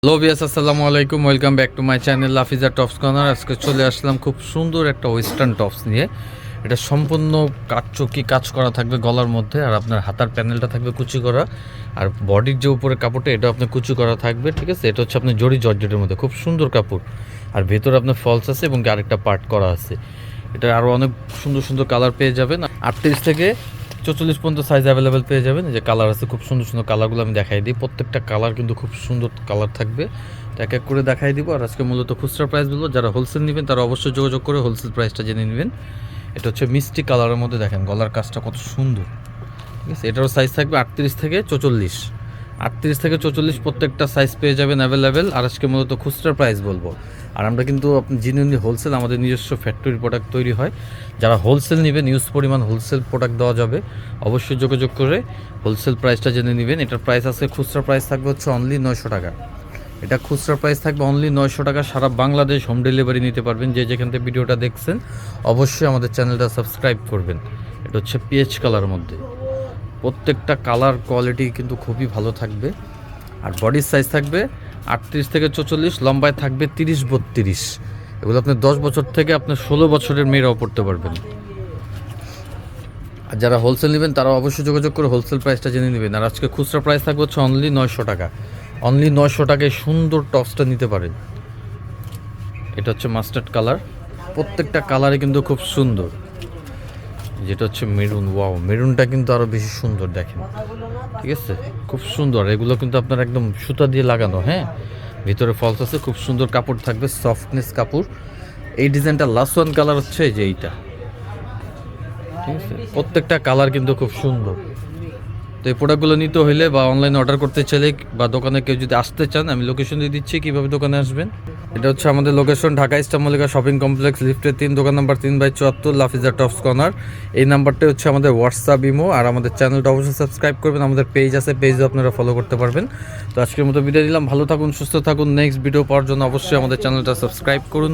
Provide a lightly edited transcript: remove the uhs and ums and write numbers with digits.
Hello viewers, আসসালামু আলাইকুম। Welcome back to my channel Lafiza tops corner. আজকে চলে আসলাম খুব সুন্দর একটা ওয়েস্টার্ন টপস নিয়ে। এটা সম্পূর্ণ কাটচুকি কাজ করা থাকবে গলার মধ্যে, আর আপনার হাতার প্যানেলটা থাকবে কুচি করা, আর বডির যে উপরে কাপড়টা এটা আপনার কুচি করা থাকবে, ঠিক আছে। এটা হচ্ছে আপনার জরি জর্জেটের মধ্যে খুব সুন্দর কাপড়, আর ভেতরে আপনার ফলস আছে এবং আরেকটা পার্ট করা আছে। এটা আরও অনেক সুন্দর সুন্দর কালার পেয়ে যাবেন। 38 থেকে 44 পর্যন্ত সাইজ অ্যাভেলেবেল পেয়ে যাবেন। যে কালার আছে খুব সুন্দর সুন্দর কালারগুলো আমি দেখাই দিই। প্রত্যেকটা কালার কিন্তু খুব সুন্দর কালার থাকবে, এক এক করে দেখাই দিব। আর আজকে মূলত খুচরা প্রাইস বলবো, যারা হোলসেল নেবেন তারা অবশ্যই যোগাযোগ করে হোলসেল প্রাইসটা জেনে নেবেন। এটা হচ্ছে মিষ্টি কালারের মধ্যে, দেখেন গলার কাজটা কত সুন্দর, ঠিক আছে। এটারও সাইজ থাকবে 38 থেকে 44, 38 থেকে 44 প্রত্যেকটা সাইজ পেয়ে যাবেন অ্যাভেলেবেল। আর আজকে মূলত খুচরা প্রাইস বলবো। আর আমরা কিন্তু জিনুইনলি হোলসেল, আমাদের নিজস্ব ফ্যাক্টরি প্রোডাক্ট তৈরি হয়। যারা হোলসেল নেবেন, ইউজ পরিমাণ হোলসেল প্রোডাক্ট দেওয়া যাবে, অবশ্যই যোগাযোগ করে হোলসেল প্রাইসটা জেনে নেবেন। এটার প্রাইস আছে, খুচরা প্রাইস থাকবে হচ্ছে অনলি 900 টাকা। এটা খুচরা প্রাইস থাকবে অনলি 900 টাকা। সারা বাংলাদেশ হোম ডেলিভারি নিতে পারবেন। যে যেখান থেকে ভিডিওটা দেখছেন অবশ্যই আমাদের চ্যানেলটা সাবস্ক্রাইব করবেন। এটা হচ্ছে পিএইচ কালার মধ্যে, প্রত্যেকটা কালার কোয়ালিটি কিন্তু খুবই ভালো থাকবে। আর বডির সাইজ থাকবে 38 থেকে 44, লম্বায় থাকবে 30-32। এগুলো আপনি 10 বছর থেকে আপনার 16 বছরের মেয়েরাও পড়তে পারবেন। আর যারা হোলসেল নেবেন তারা অবশ্যই যোগাযোগ করে হোলসেল প্রাইসটা জেনে নেবেন। আর আজকে খুচরা প্রাইস থাকবে হচ্ছে অনলি 900 টাকা। অনলি 900 টাকায় সুন্দর টপসটা নিতে পারেন। এটা হচ্ছে মাস্টার্ড কালার, প্রত্যেকটা কালারই কিন্তু খুব সুন্দর। যেটা হচ্ছে মেরুন, ওয়াও, মেরুনটা কিন্তু আরও বেশি সুন্দর, দেখেন, ঠিক আছে, খুব সুন্দর। এগুলো কিন্তু আপনার একদম সুতা দিয়ে লাগানো, হ্যাঁ, ভিতরে ফলস আছে, খুব সুন্দর কাপড় থাকবে, সফটনেস কাপড়। এই ডিজাইনটা লাস্ট ওয়ান কালার হচ্ছে এই যে এইটা, ঠিক আছে। প্রত্যেকটা কালার কিন্তু খুব সুন্দর। তো এই প্রোডাক্টগুলো নিতে হলে বা অনলাইনে অর্ডার করতে চাইলে বা দোকানে কেউ যদি আসতে চান, আমি লোকেশন দিয়ে দিচ্ছি কীভাবে দোকানে আসবেন। এটা হচ্ছে আমাদের location, Dhaka Easter Mallika shopping complex, লিফটের 3, দোকান নাম্বার 3/74, লাফিজা টপস কর্নার। এই নাম্বারটা হচ্ছে আমাদের হোয়াটসঅ্যাপ ইমো। আর আমাদের চ্যানেলটা অবশ্যই সাবস্ক্রাইব করবেন। আমাদের পেজ আছে, পেজও আপনারা ফলো করতে পারবেন। তো আজকের মতো বিদায় দিলাম, ভালো থাকুন, সুস্থ থাকুন। নেক্সট ভিডিও পাওয়ার জন্য অবশ্যই আমাদের চ্যানেলটা সাবস্ক্রাইব করুন।